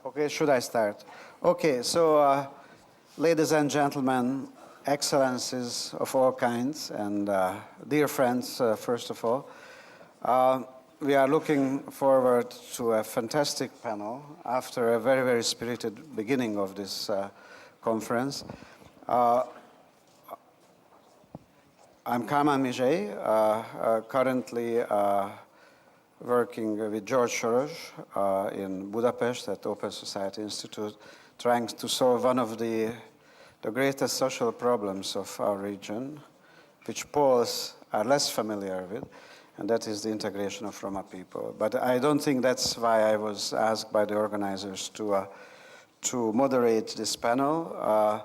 Okay, should I start? Okay, so ladies and gentlemen, excellencies of all kinds, and dear friends, first of all, we are looking forward to a fantastic panel after a very, very spirited beginning of this conference. I'm Kalman Mizsei, currently working with George Soros in Budapest at Open Society Institute, trying to solve one of the greatest social problems of our region, which Poles are less familiar with, and that is the integration of Roma people. But I don't think that's why I was asked by the organizers to moderate this panel.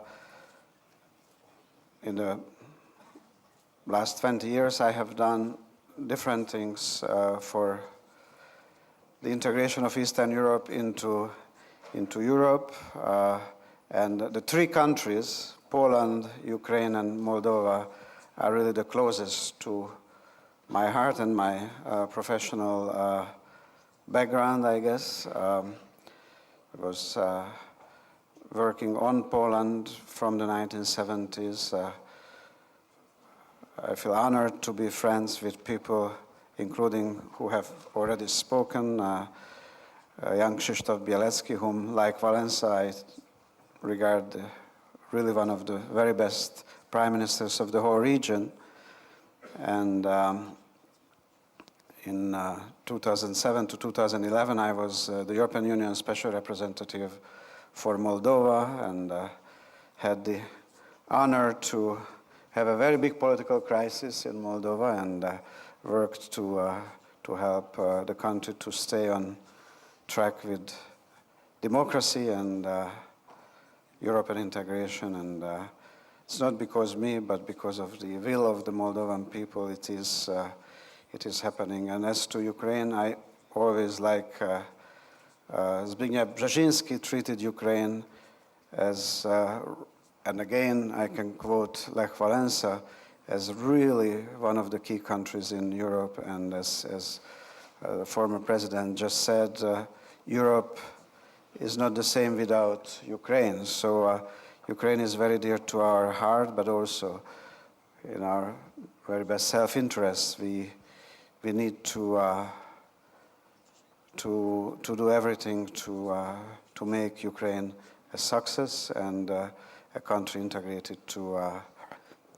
In the last 20 years, I have done different things for the integration of Eastern Europe into Europe. And the three countries, Poland, Ukraine, and Moldova, are really the closest to my heart and my professional background, I guess. I was working on Poland from the 1970s. I feel honored to be friends with people, including who have already spoken, young Krzysztof Bielecki, whom, like Wałęsa, I regard really one of the very best prime ministers of the whole region. And in 2007 to 2011, I was the European Union Special Representative for Moldova, and had the honor to have a very big political crisis in Moldova, and worked to help the country to stay on track with democracy and European integration. And it's not because me, but because of the will of the Moldovan people, it is happening. And as to Ukraine, I always like Zbigniew Brzezinski treated Ukraine as and again, I can quote Lech Wałęsa as really one of the key countries in Europe. And as the former president just said, Europe is not the same without Ukraine. So Ukraine is very dear to our heart, but also in our very best self-interest. We need to do everything to make Ukraine a success and a country integrated to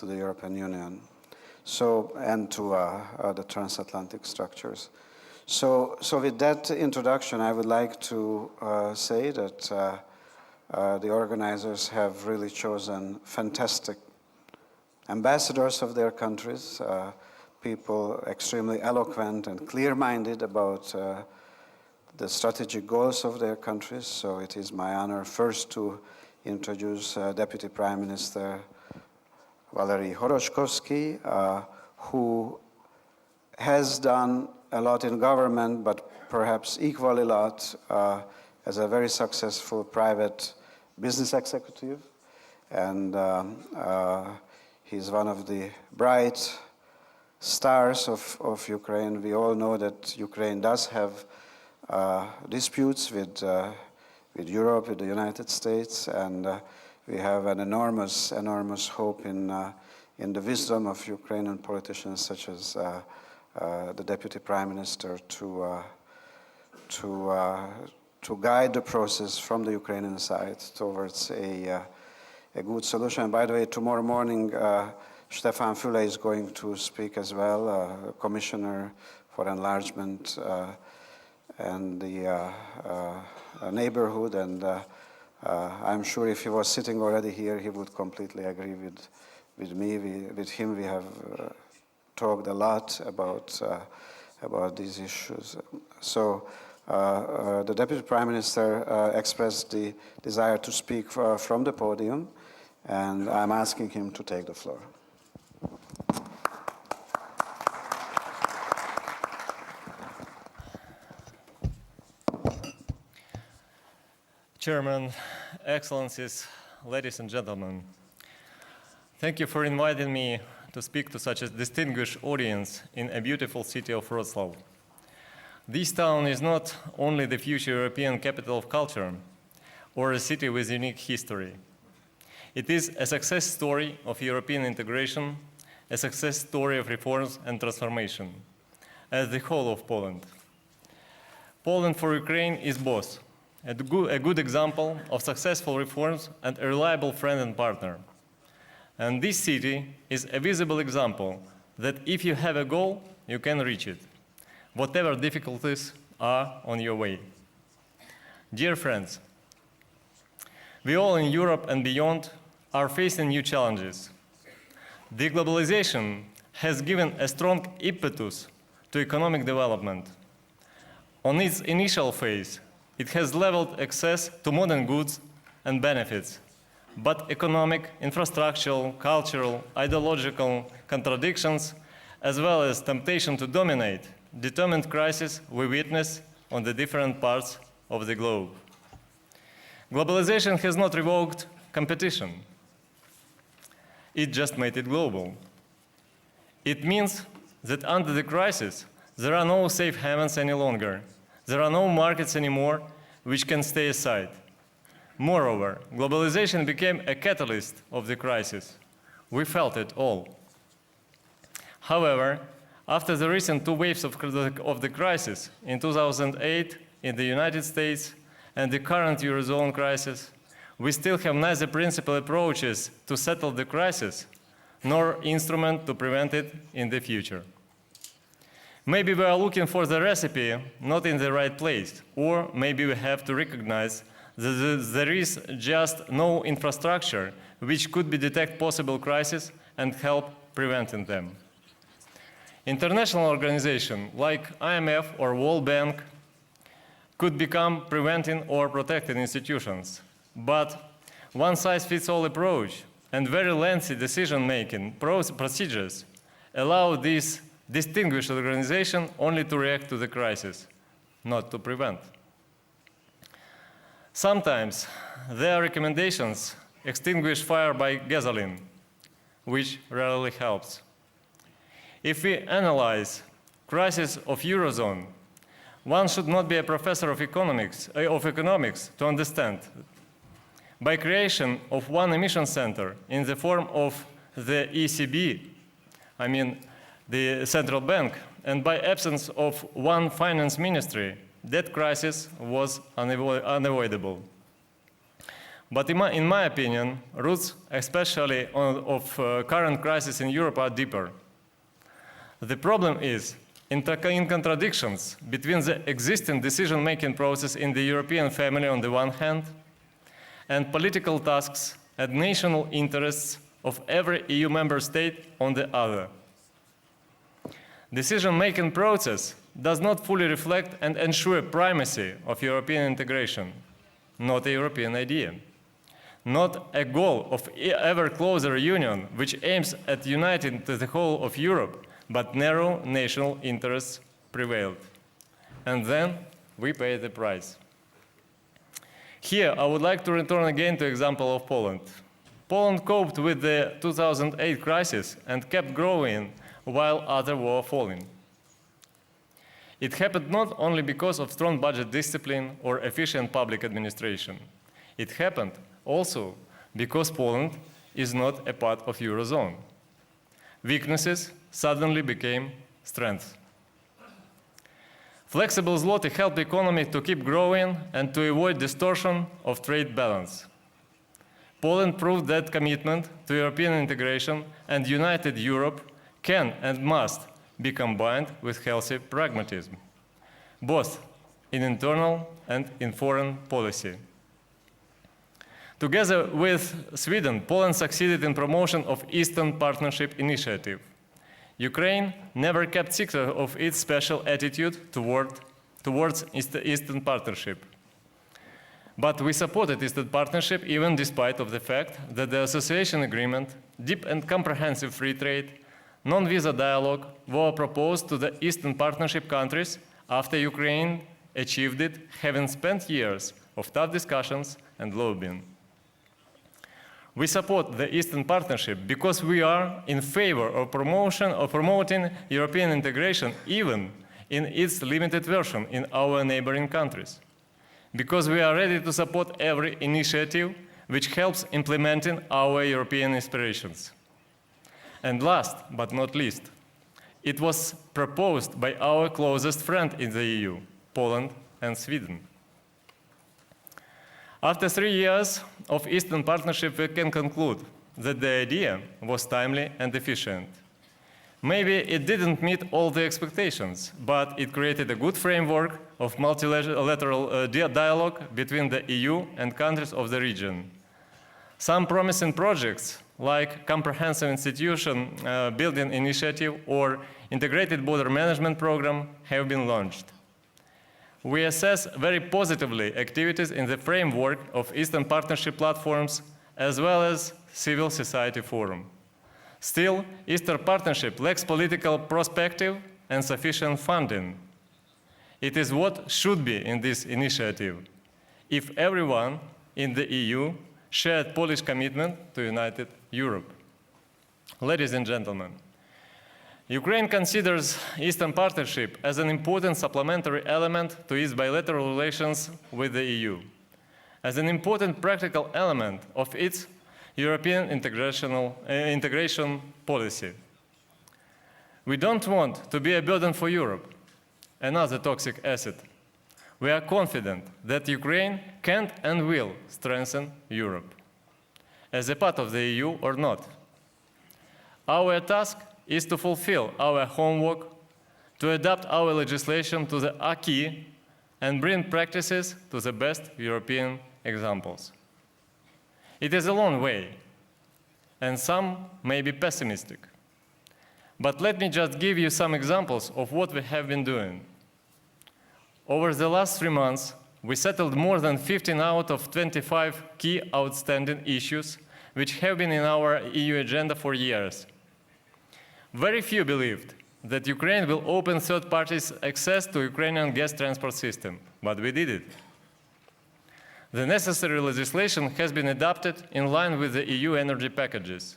the European Union, so, and to the transatlantic structures. So with that introduction, I would like to say that the organizers have really chosen fantastic ambassadors of their countries, people extremely eloquent and clear-minded about the strategic goals of their countries. So it is my honor first to introduce Deputy Prime Minister Valeriy Khoroshkovskiy, who has done a lot in government, but perhaps equally a lot as a very successful private business executive. And he's one of the bright stars of Ukraine. We all know that Ukraine does have disputes with Europe, with the United States, and we have an enormous hope in the wisdom of Ukrainian politicians such as the Deputy Prime Minister to guide the process from the Ukrainian side towards a good solution. And by the way, tomorrow morning, Stefan Füle is going to speak as well, Commissioner for Enlargement and the neighborhood, and I'm sure if he was sitting already here, he would completely agree with me. With him, we have talked a lot about these issues. So the Deputy Prime Minister expressed the desire to speak from the podium, and I'm asking him to take the floor. Chairman, Excellencies, ladies and gentlemen, thank you for inviting me to speak to such a distinguished audience in a beautiful city of Wroclaw. This town is not only the future European capital of culture or a city with unique history. It is a success story of European integration, a success story of reforms and transformation, as the whole of Poland. Poland for Ukraine is both a good example of successful reforms and a reliable friend and partner. And this city is a visible example that if you have a goal, you can reach it, whatever difficulties are on your way. Dear friends, we all in Europe and beyond are facing new challenges. Deglobalization has given a strong impetus to economic development. On its initial phase, it has leveled access to modern goods and benefits, but economic, infrastructural, cultural, ideological contradictions, as well as temptation to dominate, determined crises we witness on the different parts of the globe. Globalization has not revoked competition. It just made it global. It means that under the crisis, there are no safe havens any longer. There are no markets anymore which can stay aside. Moreover, globalization became a catalyst of the crisis. We felt it all. However, after the recent two waves of the crisis, in 2008 in the United States and the current Eurozone crisis, we still have neither principal approaches to settle the crisis nor instrument to prevent it in the future. Maybe we are looking for the recipe not in the right place, or maybe we have to recognize that there is just no infrastructure which could detect possible crises and help preventing them. International organizations like IMF or World Bank could become preventing or protecting institutions, but one-size-fits-all approach and very lengthy decision-making procedures allow these distinguished organizations only to react to the crisis, not to prevent. Sometimes their recommendations extinguish fire by gasoline, which rarely helps. If we analyze crisis of Eurozone, one should not be a professor of economics to understand. By creation of one emission center in the form of the ECB, I mean the central bank, and by absence of one finance ministry, that crisis was unavoidable. But in my opinion, roots, especially of current crisis in Europe, are deeper. The problem is in contradictions between the existing decision-making process in the European family on the one hand, and political tasks and national interests of every EU member state on the other. Decision-making process does not fully reflect and ensure primacy of European integration, not a European idea, not a goal of ever closer union which aims at uniting the whole of Europe, but narrow national interests prevailed. And then we pay the price. Here, I would like to return again to the example of Poland. Poland coped with the 2008 crisis and kept growing while others were falling. It happened not only because of strong budget discipline or efficient public administration. It happened also because Poland is not a part of Eurozone. Weaknesses suddenly became strengths. Flexible zloty helped the economy to keep growing and to avoid distortion of trade balance. Poland proved that commitment to European integration and united Europe can and must be combined with healthy pragmatism, both in internal and in foreign policy. Together with Sweden, Poland succeeded in promotion of Eastern Partnership Initiative. Ukraine never kept secret of its special attitude towards Eastern Partnership. But we supported Eastern Partnership even despite of the fact that the association agreement, deep and comprehensive free trade, non-visa dialogue were proposed to the Eastern Partnership countries after Ukraine achieved it, having spent years of tough discussions and lobbying. We support the Eastern Partnership because we are in favor of promoting European integration even in its limited version in our neighboring countries, because we are ready to support every initiative which helps implementing our European aspirations. And last but not least, it was proposed by our closest friend in the EU, Poland and Sweden. After 3 years of Eastern Partnership, we can conclude that the idea was timely and efficient. Maybe it didn't meet all the expectations, but it created a good framework of multilateral dialogue between the EU and countries of the region. Some promising projects, like Comprehensive Institution Building Initiative or Integrated Border Management Program, have been launched. We assess very positively activities in the framework of Eastern Partnership platforms as well as Civil Society Forum. Still, Eastern Partnership lacks political perspective and sufficient funding. It is what should be in this initiative, if everyone in the EU shared Polish commitment to united Europe. Ladies and gentlemen, Ukraine considers Eastern Partnership as an important supplementary element to its bilateral relations with the EU, as an important practical element of its European integration policy. We don't want to be a burden for Europe, another toxic asset. We are confident that Ukraine can and will strengthen Europe, as a part of the EU or not. Our task is to fulfill our homework, to adapt our legislation to the acquis and bring practices to the best European examples. It is a long way, and some may be pessimistic. But let me just give you some examples of what we have been doing. Over the last 3 months, we settled more than 15 out of 25 key outstanding issues which have been in our EU agenda for years. Very few believed that Ukraine will open third parties' access to Ukrainian gas transport system, but we did it. The necessary legislation has been adopted in line with the EU energy packages.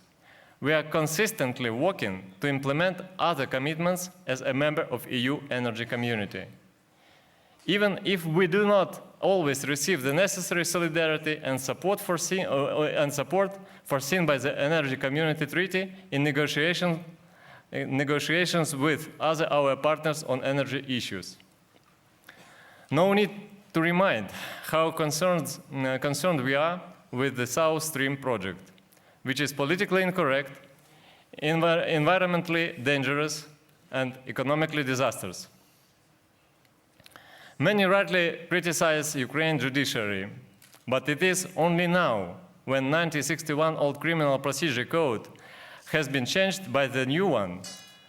We are consistently working to implement other commitments as a member of EU energy community. Even if we do not always receive the necessary solidarity and support foreseen by the Energy Community Treaty in negotiations with our partners on energy issues. No need to remind how concerned we are with the South Stream project, which is politically incorrect, environmentally dangerous, and economically disastrous. Many rightly criticize Ukraine's judiciary, but it is only now, when 1961 Old Criminal Procedure Code has been changed by the new one,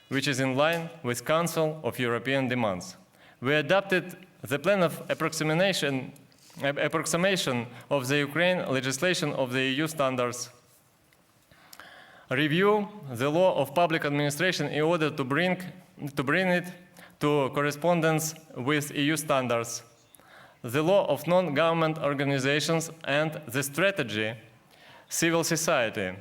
which is in line with Council of European demands. We adopted the plan of approximation of the Ukraine legislation of the EU standards, review the law of public administration in order to bring it to correspondence with EU standards, the law of non-government organizations, and the strategy civil society.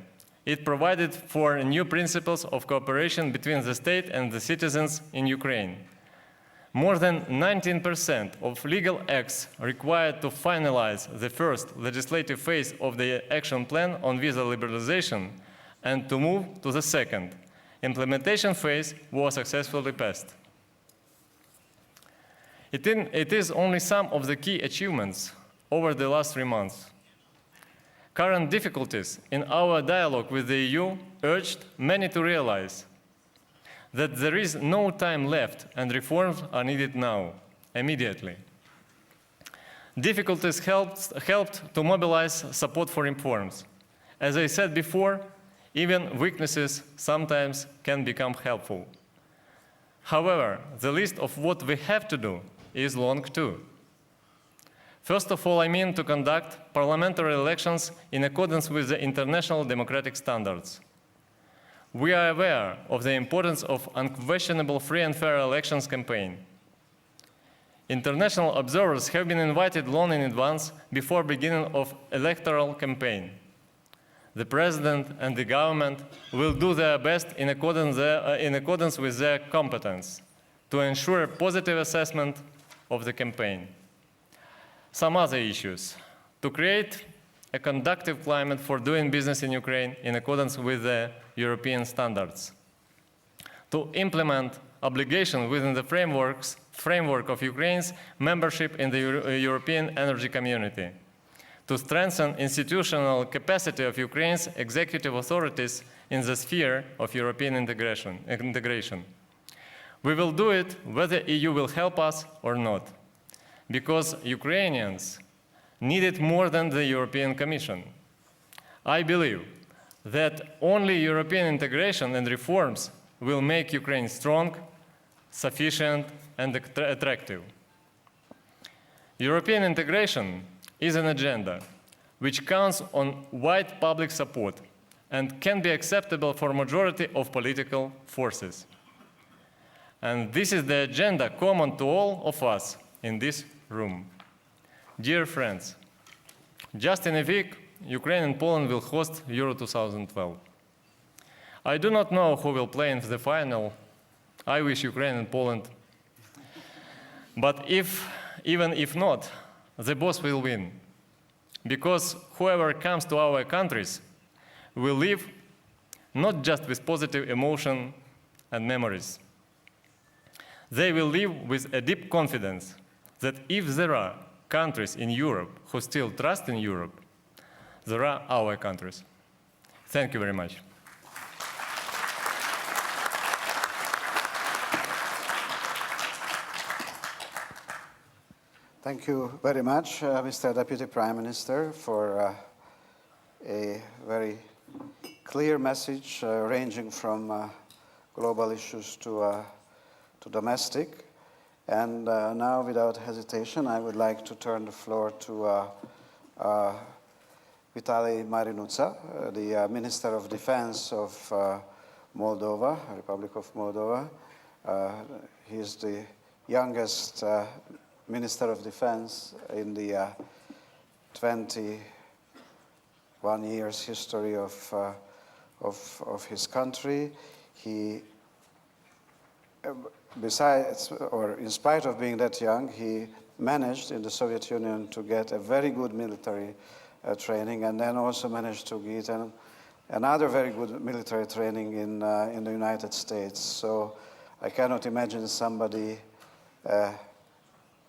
It provided for new principles of cooperation between the state and the citizens in Ukraine. More than 19% of legal acts required to finalize the first legislative phase of the action plan on visa liberalization and to move to the second implementation phase was successfully passed. It is only some of the key achievements over the last 3 months. Current difficulties in our dialogue with the EU urged many to realize that there is no time left and reforms are needed now, immediately. Difficulties helped to mobilize support for reforms. As I said before, even weaknesses sometimes can become helpful. However, the list of what we have to do is long too. First of all, I mean to conduct parliamentary elections in accordance with the international democratic standards. We are aware of the importance of unquestionable free and fair elections campaign. International observers have been invited long in advance before beginning of electoral campaign. The President and the government will do their best in accordance with their competence to ensure a positive assessment of the campaign. Some other issues: to create a conducive climate for doing business in Ukraine in accordance with the European standards, to implement obligations within the framework of Ukraine's membership in the European Energy Community, to strengthen institutional capacity of Ukraine's executive authorities in the sphere of European integration. We will do it whether the EU will help us or not, because Ukrainians need it more than the European Commission. I believe that only European integration and reforms will make Ukraine strong, sufficient, and attractive. European integration is an agenda which counts on wide public support and can be acceptable for a majority of political forces. And this is the agenda common to all of us in this room. Dear friends, just in a week, Ukraine and Poland will host Euro 2012. I do not know who will play in the final. I wish Ukraine and Poland. But even if not, the both will win. Because whoever comes to our countries will live not just with positive emotion and memories. They will live with a deep confidence that if there are countries in Europe who still trust in Europe, there are our countries. Thank you very much. Thank you very much, Mr. Deputy Prime Minister, for a very clear message ranging from global issues to domestic. And now, without hesitation, I would like to turn the floor to Vitalie Marinuta, the Minister of Defense of Moldova, Republic of Moldova. He is the youngest Minister of Defense in the 21 years history of his country. He, besides, or in spite of being that young, he managed in the Soviet Union to get a very good military training, and then also managed to get another very good military training in the United States. So I cannot imagine somebody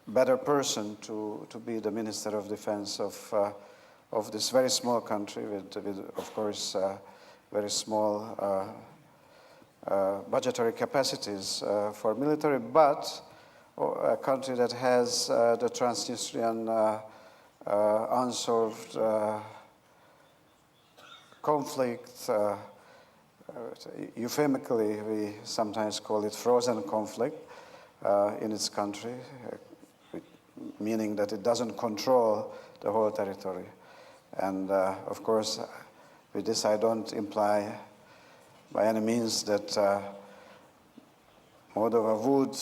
better person to be the Minister of Defense of this very small country with of course, very small budgetary capacities for military, but a country that has the Transnistrian unsolved conflict. Euphemistically, we sometimes call it frozen conflict in its country, meaning that it doesn't control the whole territory. And of course, with this I don't imply by any means that Moldova would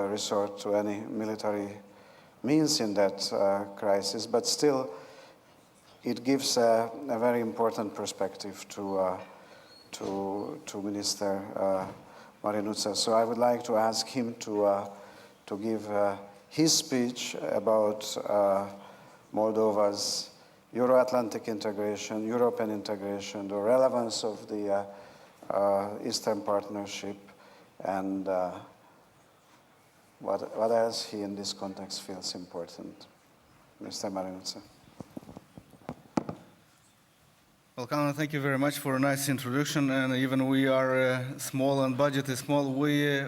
resort to any military means in that crisis, but still it gives a very important perspective to Minister Marinuta. So I would like to ask him to give his speech about Moldova's Euro-Atlantic integration, European integration, the relevance of the Eastern Partnership, and what else he in this context feels important. Mr. Marinuta. Well, Kalman, thank you very much for a nice introduction. And even we are small and budget is small, we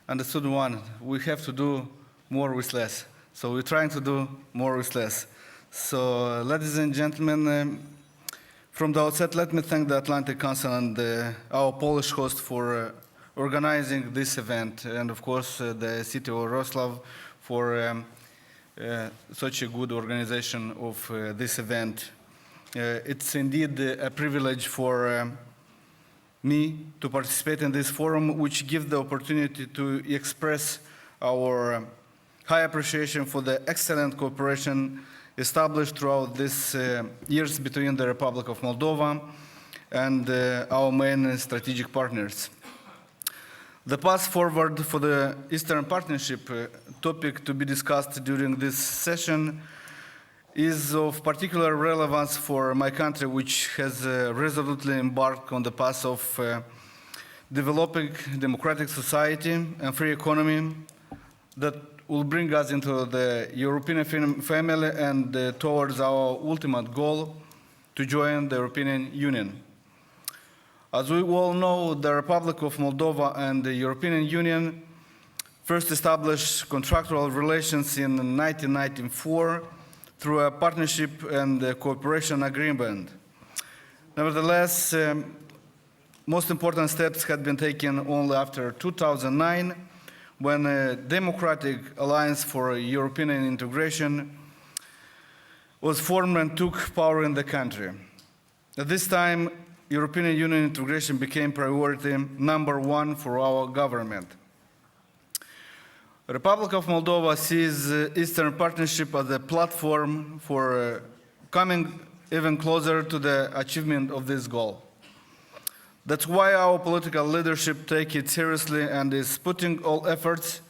understood one: we have to do more with less. So we're trying to do more with less. So, ladies and gentlemen, from the outset, let me thank the Atlantic Council and our Polish host for organizing this event, and of course the city of Wroclaw for such a good organization of this event. It's indeed a privilege for me to participate in this forum, which gives the opportunity to express our high appreciation for the excellent cooperation established throughout these years between the Republic of Moldova and our main strategic partners. The path forward for the Eastern Partnership topic to be discussed during this session is of particular relevance for my country, which has resolutely embarked on the path of developing democratic society and free economy that will bring us into the European family and towards our ultimate goal to join the European Union. As we all know, the Republic of Moldova and the European Union first established contractual relations in 1994 through a partnership and cooperation agreement. Nevertheless, most important steps had been taken only after 2009, when a democratic alliance for European integration was formed and took power in the country. At this time, European Union integration became priority #1 for our government. The Republic of Moldova sees Eastern Partnership as a platform for coming even closer to the achievement of this goal. That's why our political leadership takes it seriously and is putting all efforts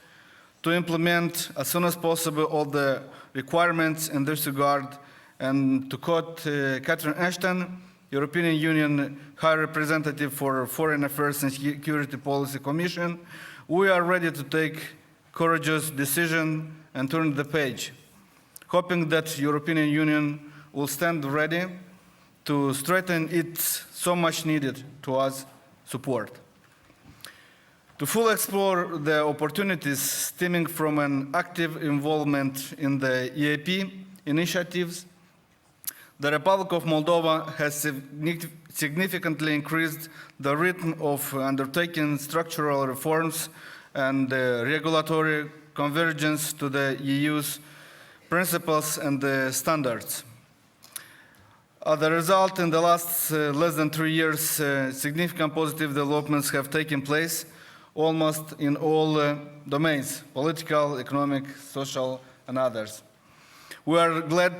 to implement as soon as possible all the requirements in this regard. And to quote Catherine Ashton, European Union High Representative for Foreign Affairs and Security Policy Commission, we are ready to take courageous decision and turn the page, hoping that European Union will stand ready to strengthen its so much needed to us support. To fully explore the opportunities stemming from an active involvement in the EAP initiatives, the Republic of Moldova has significantly increased the rhythm of undertaking structural reforms and regulatory convergence to the EU's principles and standards. As a result, in the last less than 3 years, significant positive developments have taken place almost in all domains: political, economic, social, and others. We are glad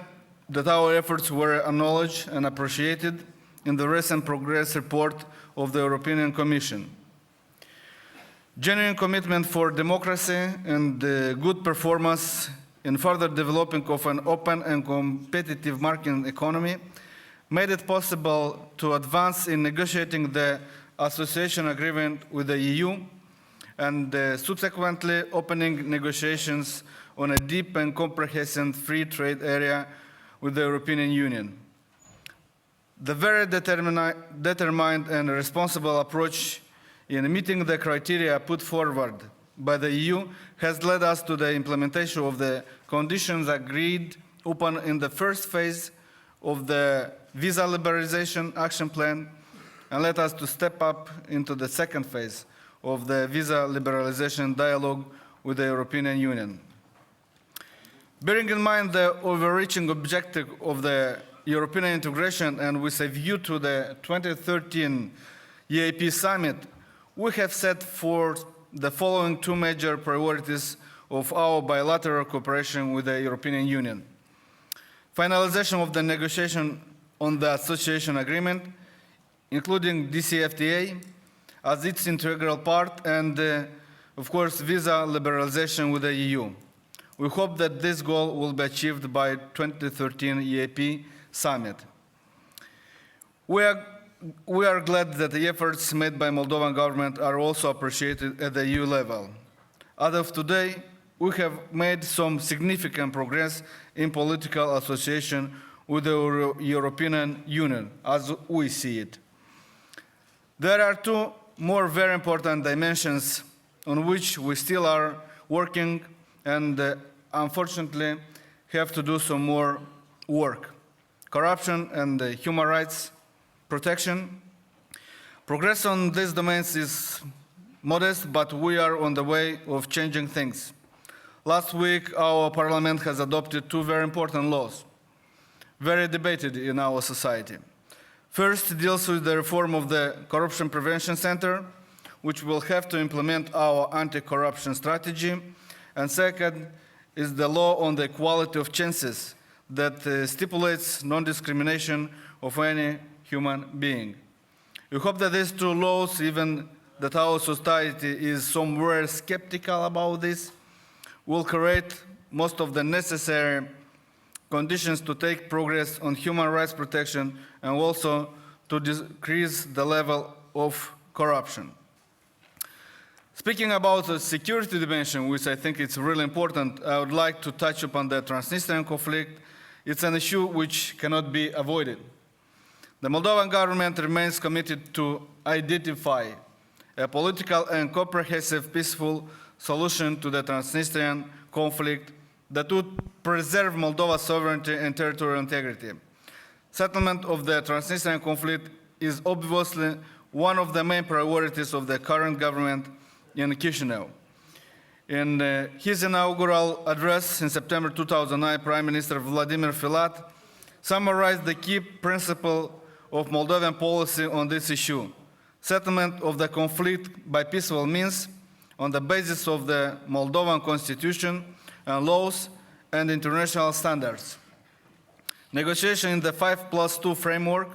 that our efforts were acknowledged and appreciated in the recent progress report of the European Commission. Genuine commitment for democracy and good performance in further developing of an open and competitive market economy made it possible to advance in negotiating the association agreement with the EU and subsequently opening negotiations on a deep and comprehensive free trade area with the European Union. The very determined and responsible approach in meeting the criteria put forward by the EU has led us to the implementation of the conditions agreed upon in the first phase of the Visa Liberalization Action Plan, and led us to step up into the second phase of the Visa Liberalization Dialogue with the European Union. Bearing in mind the overreaching objective of the European integration and with a view to the 2013 EAP Summit, we have set forth the following 2 major priorities of our bilateral cooperation with the European Union. Finalization of the negotiation on the association agreement, including DCFTA as its integral part, and of course, visa liberalization with the EU. We hope that this goal will be achieved by 2013 EAP Summit. We are glad that the efforts made by Moldovan government are also appreciated at the EU level. As of today, we have made some significant progress in political association with the European Union, as we see it. There are 2 more very important dimensions on which we still are working and unfortunately have to do some more work: corruption and human rights protection. Progress on these domains is modest, but we are on the way of changing things. Last week, our parliament has adopted 2 very important laws, very debated in our society. First deals with the reform of the Corruption Prevention Center, which will have to implement our anti-corruption strategy. And second is the law on the equality of chances that stipulates non-discrimination of any human being. We hope that these 2 laws, even that our society is somewhere skeptical about this, will create most of the necessary conditions to take progress on human rights protection and also to decrease the level of corruption. Speaking about the security dimension, which I think is really important, I would like to touch upon the Transnistrian conflict. It's an issue which cannot be avoided. The Moldovan government remains committed to identify a political and comprehensive peaceful solution to the Transnistrian conflict that would preserve Moldova's sovereignty and territorial integrity. Settlement of the Transnistrian conflict is obviously one of the main priorities of the current government in Chisinau. In his inaugural address in September 2009, Prime Minister Vladimir Filat summarized the key principle of Moldovan policy on this issue: settlement of the conflict by peaceful means on the basis of the Moldovan constitution and laws and international standards. Negotiation in the 5+2 framework,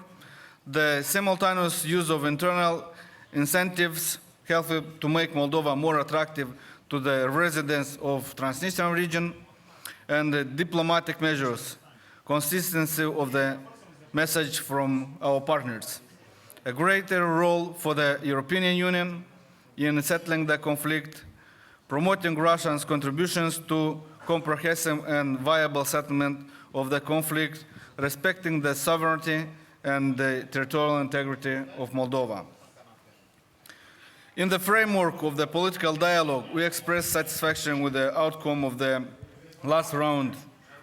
the simultaneous use of internal incentives help to make Moldova more attractive to the residents of Transnistrian region, and the diplomatic measures, consistency of the message from our partners. A greater role for the European Union in settling the conflict, promoting Russia's contributions to comprehensive and viable settlement of the conflict, respecting the sovereignty and the territorial integrity of Moldova. In the framework of the political dialogue, we express satisfaction with the outcome of the last round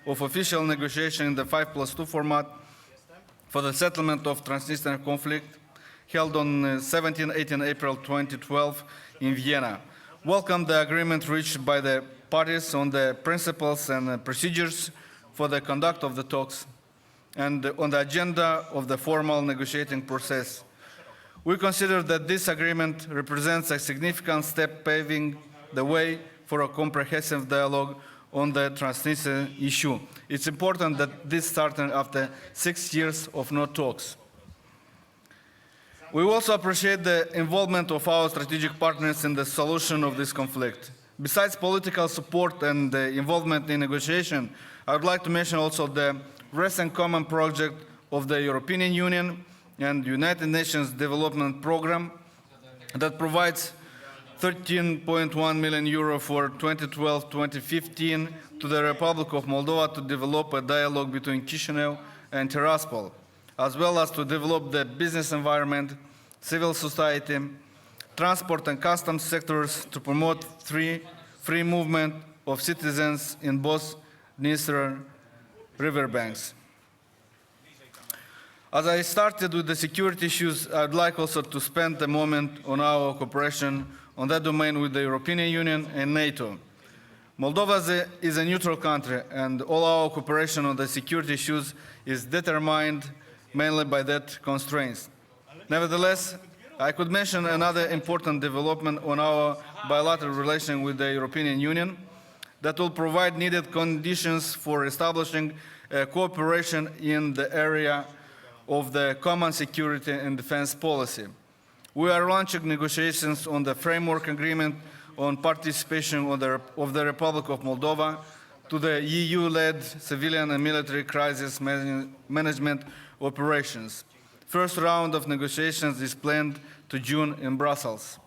of official negotiation in the 5+2 format for the settlement of Transnistrian conflict held on 17-18 April 2012 in Vienna. Welcome the agreement reached by the parties on the principles and procedures for the conduct of the talks and on the agenda of the formal negotiating process. We consider that this agreement represents a significant step paving the way for a comprehensive dialogue on the Transnistria issue. It's important that this started after 6 years of no talks. We also appreciate the involvement of our strategic partners in the solution of this conflict. Besides political support and the involvement in negotiation, I would like to mention also the recent common project of the European Union and United Nations Development Programme that provides 13.1 million euro for 2012-2015 to the Republic of Moldova to develop a dialogue between Chisinau and Tiraspol, as well as to develop the business environment, civil society, transport and customs sectors to promote free movement of citizens in both Dniester riverbanks. As I started with the security issues, I'd like also to spend a moment on our cooperation on that domain with the European Union and NATO. Moldova is a neutral country, and all our cooperation on the security issues is determined mainly by that constraints. Nevertheless, I could mention another important development on our bilateral relation with the European Union that will provide needed conditions for establishing cooperation in the area of the common security and defense policy. We are launching negotiations on the framework agreement on participation of the Republic of Moldova to the EU-led civilian and military crisis management operations. First round of negotiations is planned to June in Brussels.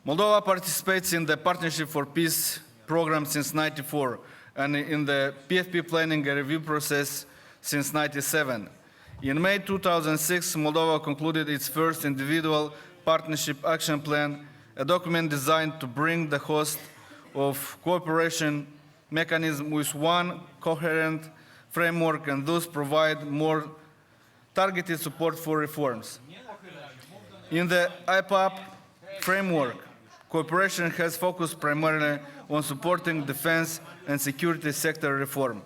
Moldova participates in the Partnership for Peace program since '94 and in the PFP planning and review process since '97. In May 2006, Moldova concluded its first individual partnership action plan, a document designed to bring the host of cooperation mechanism with one coherent framework and thus provide more targeted support for reforms. In the IPAP framework, cooperation has focused primarily on supporting defense and security sector reform.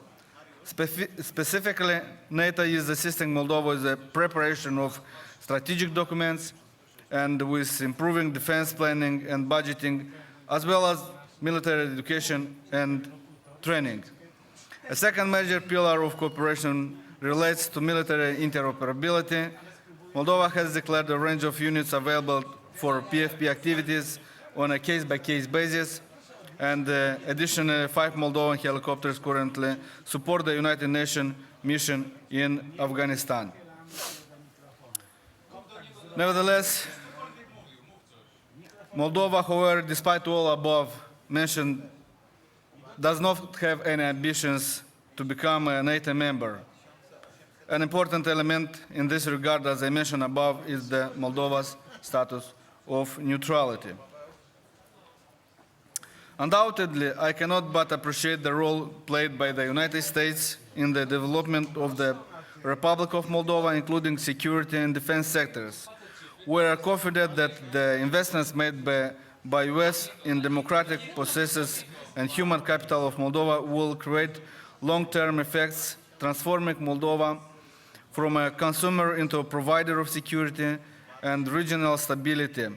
Specifically, NATO is assisting Moldova with the preparation of strategic documents and with improving defense planning and budgeting, as well as military education and training. A second major pillar of cooperation relates to military interoperability, Moldova has declared a range of units available for PFP activities on a case-by-case basis, and additionally 5 Moldovan helicopters currently support the United Nations mission in Afghanistan. Nevertheless, Moldova, however, despite all above mentioned, does not have any ambitions to become a NATO member. An important element in this regard, as I mentioned above, is the Moldova's status of neutrality. Undoubtedly, I cannot but appreciate the role played by the United States in the development of the Republic of Moldova, including security and defense sectors. We are confident that the investments made by US in democratic processes and human capital of Moldova will create long-term effects, transforming Moldova from a consumer into a provider of security and regional stability,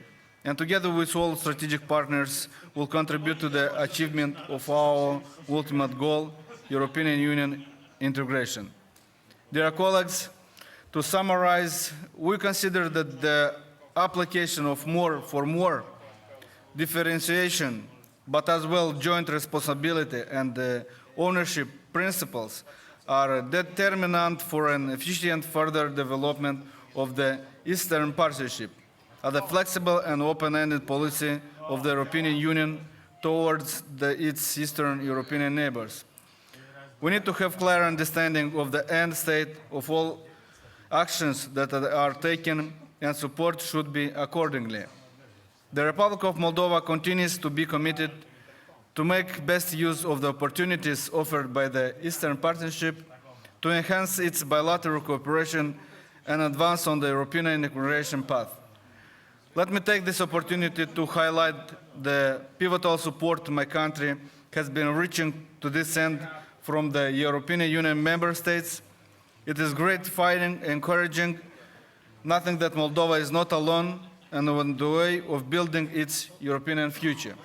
and together with all strategic partners will contribute to the achievement of our ultimate goal, European Union integration. Dear colleagues, to summarize, we consider that the application of more for more differentiation, but as well joint responsibility and ownership principles are determinant for an efficient further development of the Eastern Partnership, as a flexible and open-ended policy of the European Union towards its Eastern European neighbors. We need to have clear understanding of the end state of all actions that are taken, and support should be accordingly. The Republic of Moldova continues to be committed to make best use of the opportunities offered by the Eastern Partnership to enhance its bilateral cooperation and advance on the European integration path. Let me take this opportunity to highlight the pivotal support my country has been reaching to this end from the European Union member states. It is gratifying, encouraging, nothing that Moldova is not alone and on the way of building its European future.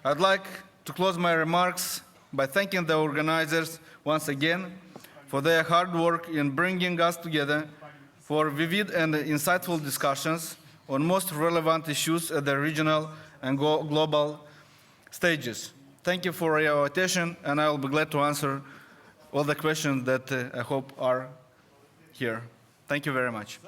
I'd like to close my remarks by thanking the organizers once again for their hard work in bringing us together for vivid and insightful discussions on most relevant issues at the regional and global stages. Thank you for your attention, and I will be glad to answer all the questions that I hope are here. Thank you very much.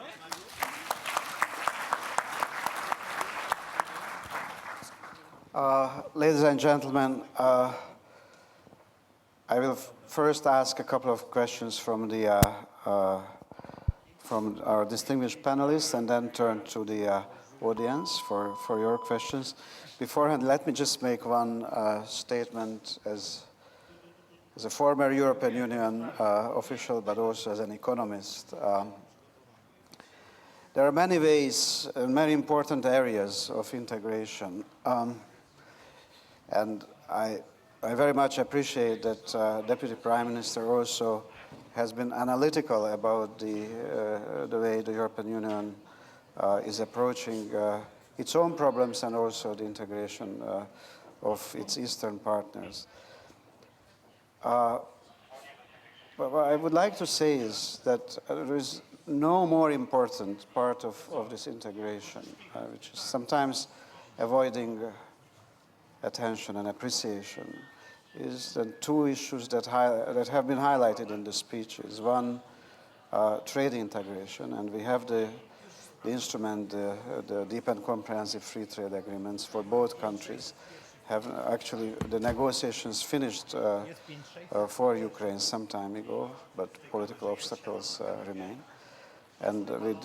Ladies and gentlemen, I will first ask a couple of questions from our distinguished panelists, and then turn to the audience for your questions. Beforehand, let me just make one statement as a former European Union official, but also as an economist. There are many ways and many important areas of integration. And I very much appreciate that Deputy Prime Minister also has been analytical about the way the European Union is approaching its own problems and also the integration of its Eastern partners. But what I would like to say is that there is no more important part of this integration, which is sometimes avoiding attention and appreciation, is the two issues that have been highlighted in the speeches. One, trade integration, and we have the instrument, the deep and comprehensive free trade agreements for both countries. Have actually the negotiations finished for Ukraine some time ago, but political obstacles remain. And with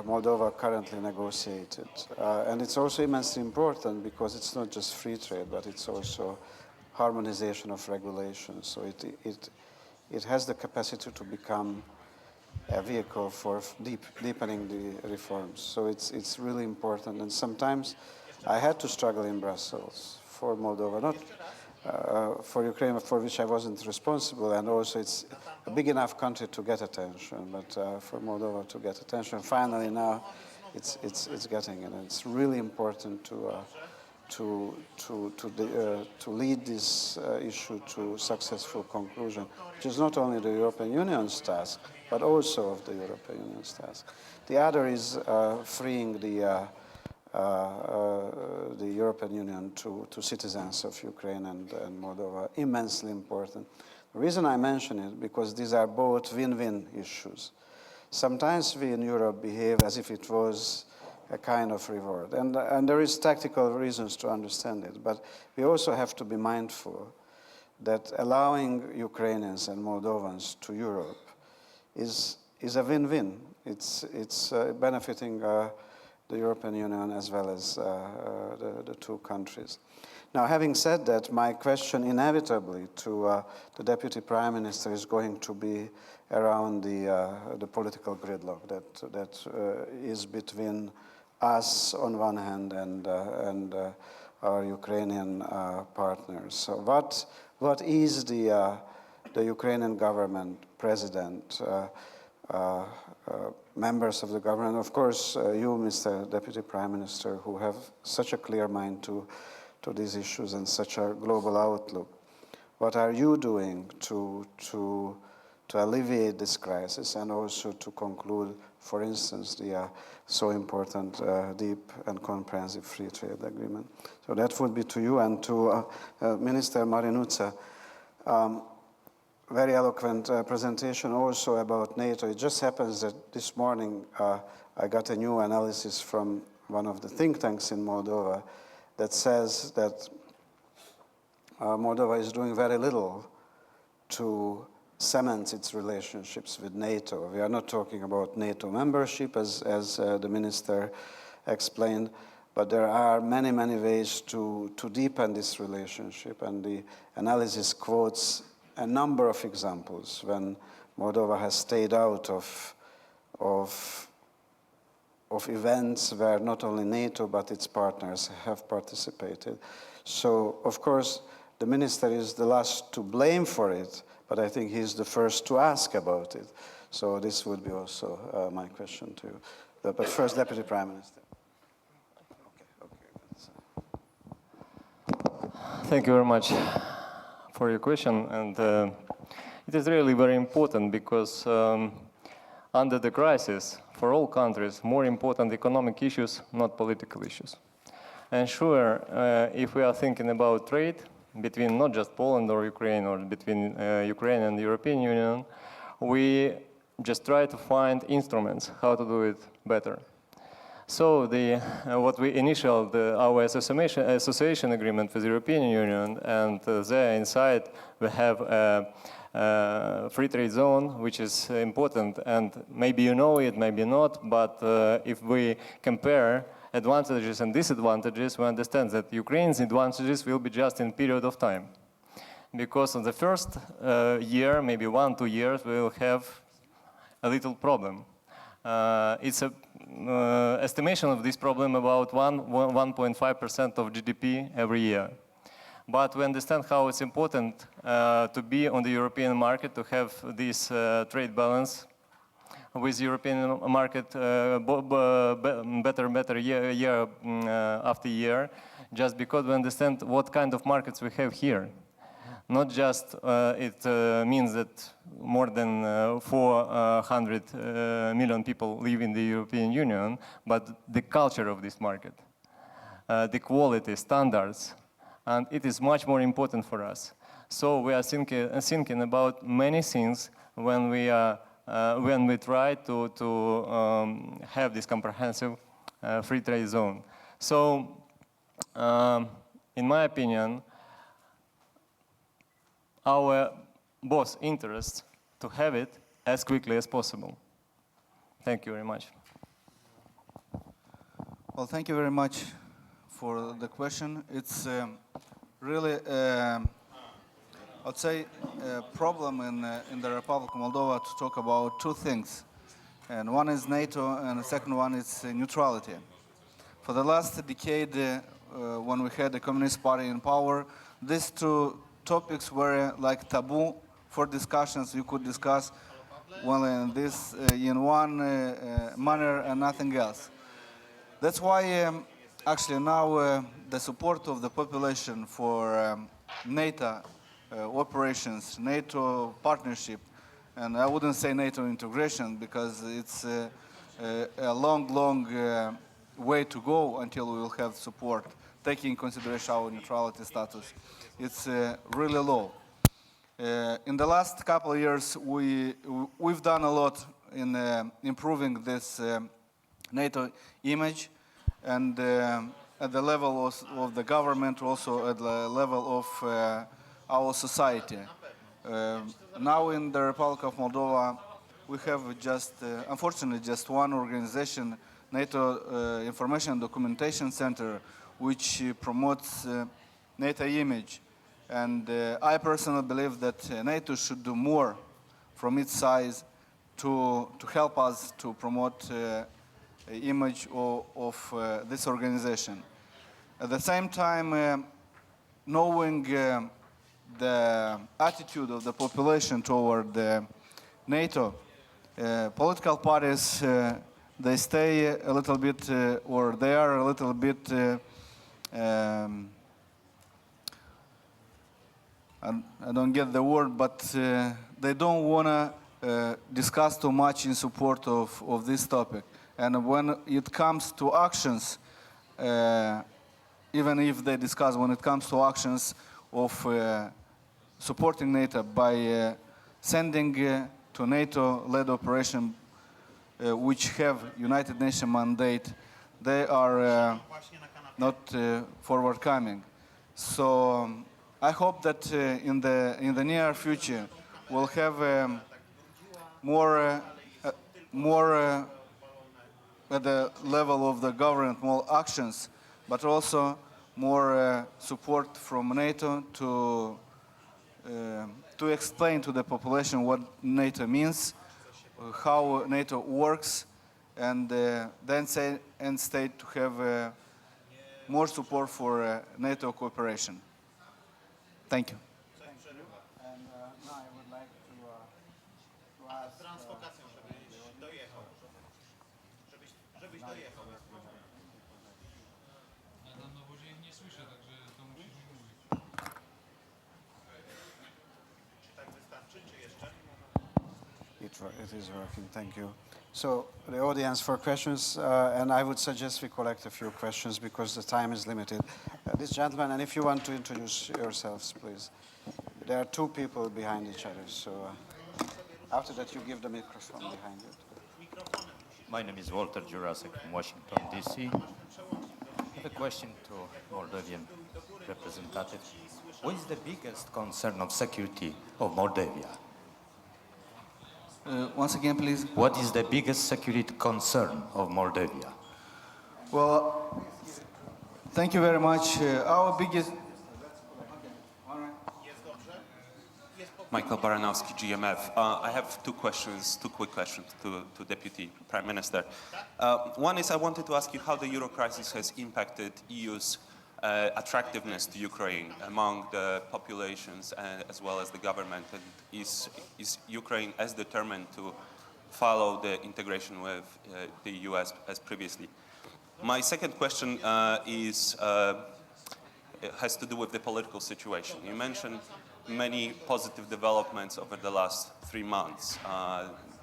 Moldova currently negotiated. And it's also immensely important because it's not just free trade, but it's also harmonization of regulations. So it has the capacity to become a vehicle for deepening the reforms. So it's really important. And sometimes I had to struggle in Brussels for Moldova, not for Ukraine, for which I wasn't responsible, and also it's a big enough country to get attention, but for Moldova to get attention, finally now it's getting it. And it's really important to lead this issue to successful conclusion, which is not only the European Union's task, but also of the European Union's task. The other is freeing the European Union to citizens of Ukraine and Moldova, immensely important. The reason I mention it, because these are both win-win issues. Sometimes we in Europe behave as if it was a kind of reward, and there is tactical reasons to understand it, but we also have to be mindful that allowing Ukrainians and Moldovans to Europe is a win-win. It's benefiting the European Union as well as the two countries. Now, having said that, my question inevitably to the Deputy Prime Minister is going to be around the political gridlock that is between us on one hand and our Ukrainian partners. So what is the Ukrainian government, president, members of the government, of course, you, Mr. Deputy Prime Minister, who have such a clear mind to these issues and such a global outlook. What are you doing to alleviate this crisis and also to conclude, for instance, the so important deep and comprehensive free trade agreement? So that would be to you and to Minister Marinuta. Very eloquent presentation also about NATO. It just happens that this morning I got a new analysis from one of the think tanks in Moldova that says that Moldova is doing very little to cement its relationships with NATO. We are not talking about NATO membership, as the minister explained, but there are many, many ways to deepen this relationship, and the analysis quotes a number of examples when Moldova has stayed out of events where not only NATO but its partners have participated. So, of course, the minister is the last to blame for it, but I think he's the first to ask about it. So this would be also my question to you. But first, Deputy Prime Minister. Thank you very much for your question, and it is really very important because under the crisis, for all countries, more important economic issues, not political issues. And sure, if we are thinking about trade between not just Poland or Ukraine, or between Ukraine and the European Union, we just try to find instruments how to do it better. So what we initialed our association agreement with the European Union, and there inside we have a free trade zone, which is important, and maybe you know it, maybe not, but if we compare advantages and disadvantages, we understand that Ukraine's advantages will be just in period of time. Because in the first year, maybe 1-2 years, we will have a little problem. It's an estimation of this problem about 1.5% of GDP every year. But we understand how it's important to be on the European market, to have this trade balance with European market better year after year, just because we understand what kind of markets we have here. Not just it means that more than 400 million people live in the European Union, but the culture of this market, the quality, standards, and it is much more important for us. So we are thinking about many things when we try to have this comprehensive free trade zone. So, in my opinion, our both interests to have it as quickly as possible. Thank you very much. Well, thank you very much for the question. It's really, I'd say, a problem in the Republic of Moldova to talk about two things. And one is NATO, and the second one is neutrality. For the last decade, when we had the Communist Party in power, these two topics were like taboo for discussions. You could discuss well in one manner and nothing else. That's why actually now the support of the population for NATO operations, NATO partnership, and I wouldn't say NATO integration because it's a long way to go until we will have support, taking in consideration our neutrality status. It's really low. In the last couple of years, we've done a lot in improving this NATO image, and at the level of the government, also at the level of our society. Now in the Republic of Moldova, we have just, unfortunately, just one organization, NATO Information and Documentation Center, which promotes NATO image. And I personally believe that NATO should do more from its side to help us to promote image of this organization. At the same time, knowing the attitude of the population toward NATO, political parties, they stay a little bit, or they are a little bit, I don't get the word, but they don't want to discuss too much in support of this topic. And when it comes to actions, even if they discuss when it comes to actions of supporting NATO by sending to NATO-led operation which have United Nations mandate, they are not forward-coming. So I hope that in the near future we'll have more at the level of the government, more actions, but also more support from NATO to explain to the population what NATO means, how NATO works, and then state to have more support for NATO cooperation. Thank you. And now I would like to ask... It is working, thank you. So the audience for questions, and I would suggest we collect a few questions because the time is limited. This gentleman, and if you want to introduce yourselves, please. There are two people behind each other, so after that you give the microphone behind it. My name is Walter Jurasek from Washington, D.C. I have a question to Moldovan representative. What is the biggest concern of security of Moldavia? Once again, please. What is the biggest security concern of Moldavia? Well, thank you very much. Our biggest... Michael Baranowski, GMF. I have two quick questions to Deputy Prime Minister. One is I wanted to ask you how the Euro crisis has impacted EU's attractiveness to Ukraine among the populations as well as the government. And is Ukraine as determined to follow the integration with the EU as previously? My second question has to do with the political situation. You mentioned many positive developments over the last 3 months,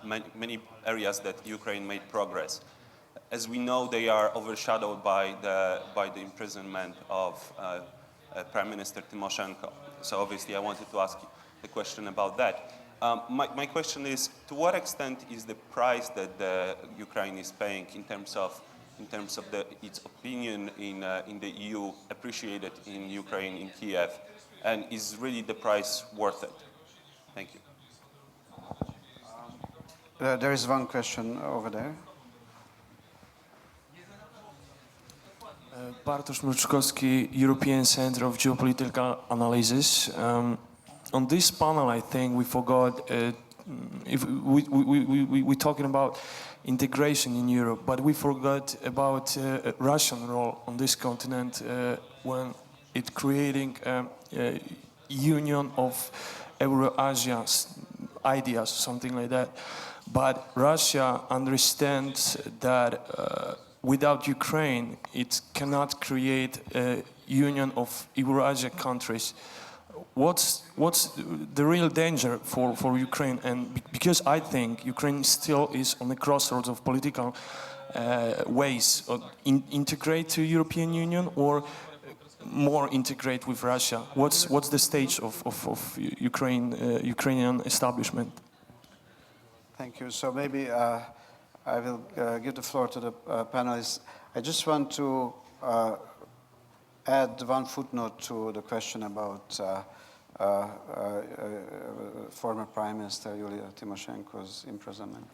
many areas that Ukraine made progress. As we know, they are overshadowed by the imprisonment of Prime Minister Tymoshenko. So obviously I wanted to ask you a question about that. My question is, to what extent is the price that the Ukraine is paying in terms of its opinion in the EU appreciated in Ukraine, in Kiev, and is really the price worth it? Thank you. There is one question over there. Bartosz Khoroshkovskiy, European Center of Geopolitical Analysis. On this panel, I think we forgot, if we're talking about integration in Europe, but we forgot about Russian role on this continent when it's creating a union of Eurasia ideas, something like that. But Russia understands that without Ukraine, it cannot create a union of Eurasian countries. What's the real danger for Ukraine? And because I think Ukraine still is on the crossroads of political ways of integrate to European Union or more integrate with Russia. What's the stage of Ukrainian establishment? Thank you. So maybe I will give the floor to the panelists. I just want to add one footnote to the question about former Prime Minister Yulia Tymoshenko's imprisonment.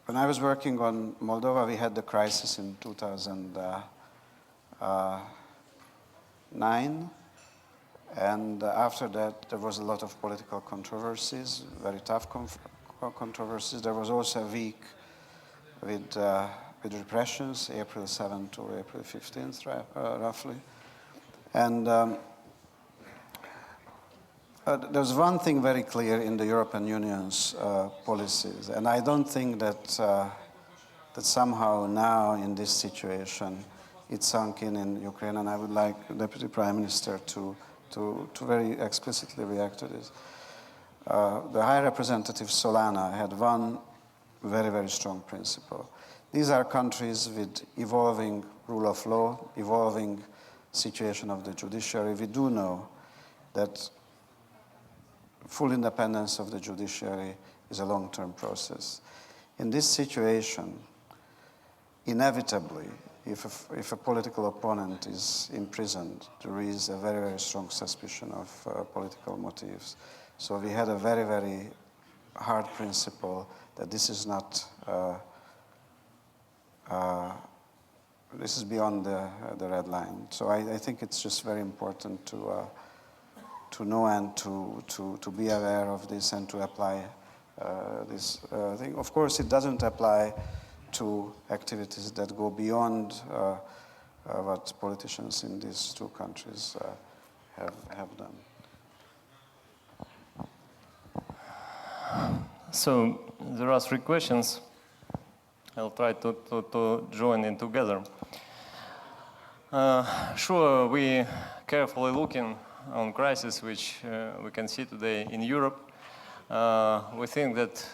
When I was working on Moldova, we had the crisis in 2009. And after that, there was a lot of political controversies, very tough controversies. There was also a week with repressions, April 7th to April 15th, roughly. And there's one thing very clear in the European Union's policies, and I don't think that somehow now in this situation it's sunk in Ukraine, and I would like the Deputy Prime Minister to very explicitly react to this. The High Representative Solana had one very, very strong principle. These are countries with evolving rule of law, evolving situation of the judiciary. We do know that full independence of the judiciary is a long-term process. In this situation, inevitably, if a political opponent is imprisoned, there is a very, very strong suspicion of political motives. So we had a very, very hard principle that this is not, this is beyond the red line. So I think it's just very important to know and to be aware of this and to apply this thing. Of course, it doesn't apply to activities that go beyond what politicians in these two countries have done. So there are three questions. I'll try to join in together. Sure, we carefully looking on crisis which we can see today in Europe. We think that,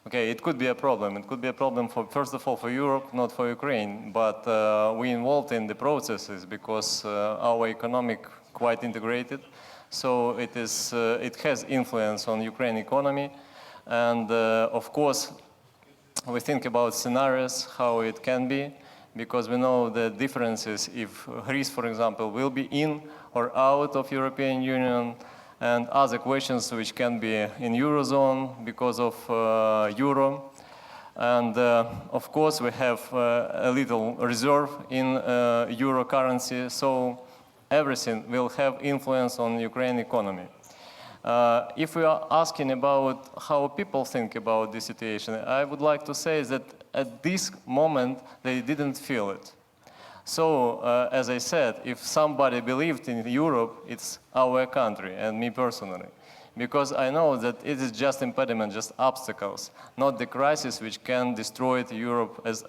okay, it could be a problem. It could be a problem for, first of all, for Europe, not for Ukraine. But we involved in the processes because our economic quite integrated. So it has influence on Ukraine economy. And of course, we think about scenarios, how it can be, because we know the differences if Greece, for example, will be in or out of European Union, and other questions which can be in Eurozone because of Euro. And of course, we have a little reserve in Euro currency, so everything will have influence on Ukraine economy. If we are asking about how people think about this situation, I would like to say that at this moment, they didn't feel it. So, as I said, if somebody believed in Europe, it's our country and me personally. Because I know that it is just impediment, just obstacles, not the crisis which can destroy Europe as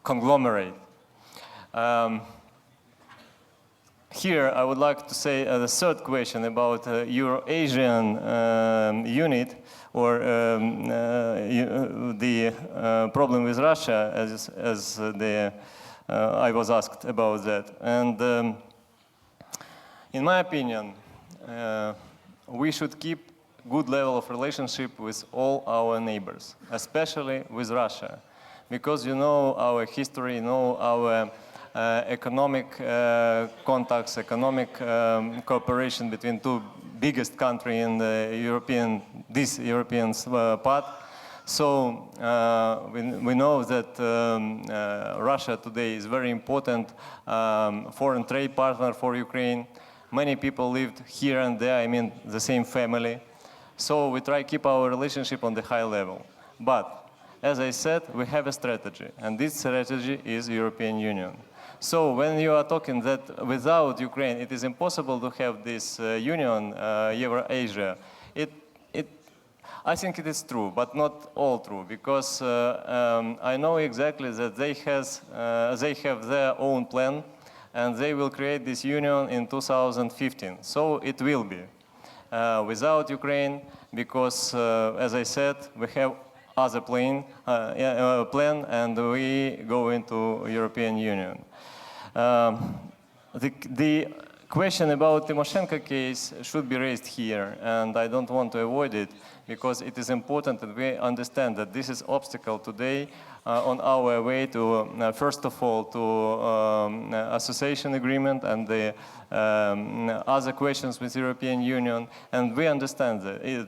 conglomerate. Here, I would like to say the third question about Euro-Asian unit, or the problem with Russia, as I was asked about that. And in my opinion, we should keep good level of relationship with all our neighbors, especially with Russia, because you know our history, you know our economic contacts, economic cooperation between two biggest country in the European part. So we know that Russia today is very important foreign trade partner for Ukraine. Many people lived here and there, I mean the same family. So we try to keep our relationship on the high level. But as I said, we have a strategy, and this strategy is European Union. So when you are talking that without Ukraine it is impossible to have this union, Euro-Asia, I think it is true, but not all true, because I know exactly that they have their own plan, and they will create this union in 2015. So it will be without Ukraine, because, as I said, we have other plan, and we go into European Union. The question about Tymoshenko case should be raised here, and I don't want to avoid it, because it is important that we understand that this is obstacle today on our way to, first of all, to association agreement and the other questions with European Union, and we understand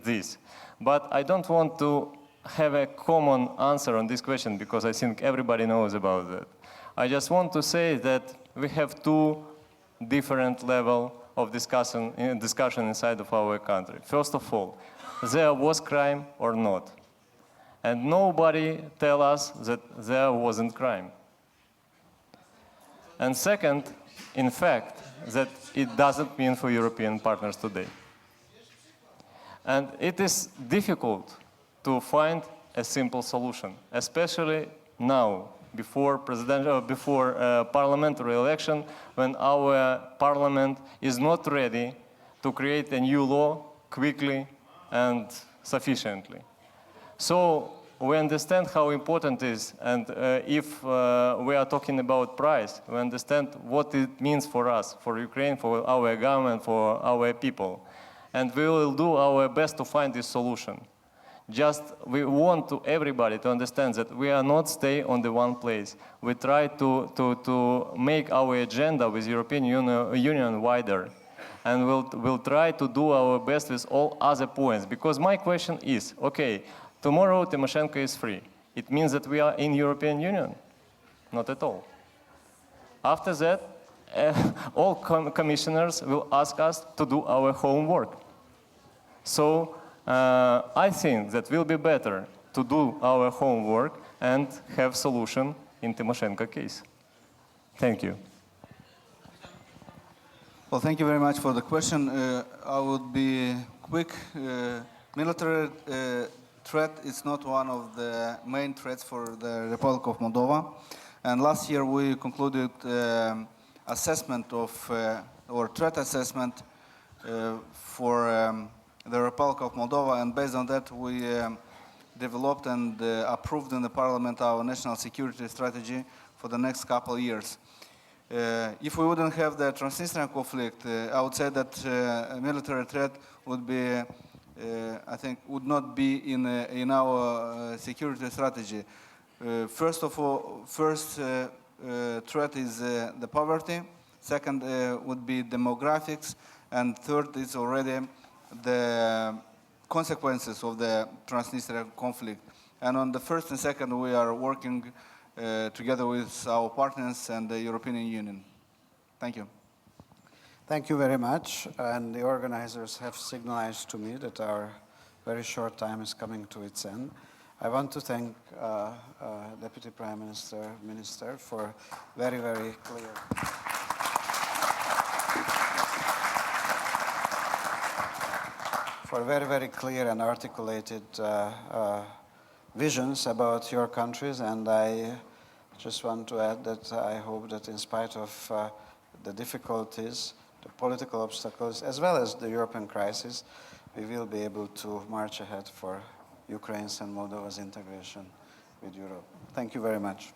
this. But I don't want to have a common answer on this question, because I think everybody knows about that. I just want to say that we have two different levels of discussion inside of our country. First of all, there was crime or not. And nobody tell us that there wasn't crime. And second, in fact, that it doesn't mean for European partners today. And it is difficult to find a simple solution, especially now, before parliamentary election, when our parliament is not ready to create a new law quickly and sufficiently. So we understand how important it is, and if we are talking about price, we understand what it means for us, for Ukraine, for our government, for our people. And we will do our best to find this solution. Just we want everybody to understand that we are not stay on the one place. We try to make our agenda with European Union wider. And we'll try to do our best with all other points. Because my question is, okay, tomorrow Tymoshenko is free. It means that we are in European Union? Not at all. After that, all commissioners will ask us to do our homework. So I think that will be better to do our homework and have solution in Tymoshenko case. Thank you. Well, thank you very much for the question. I would be quick. Military threat is not one of the main threats for the Republic of Moldova. And last year we concluded assessment of, or threat assessment for the Republic of Moldova, and based on that we developed and approved in the Parliament our national security strategy for the next couple of years. If we wouldn't have the Transnistrian conflict, I would say that a military threat would be, I think, would not be in our security strategy. First threat is the poverty. Second would be demographics, and third is already the consequences of the Transnistrian conflict. And on the first and second, we are working together with our partners and the European Union. Thank you. Thank you very much. And the organizers have signalized to me that our very short time is coming to its end. I want to thank Deputy Prime Minister, for very, very clear. For very, very clear and articulated visions about your countries, and I just want to add that I hope that in spite of the difficulties, the political obstacles, as well as the European crisis, we will be able to march ahead for Ukraine's and Moldova's integration with Europe. Thank you very much.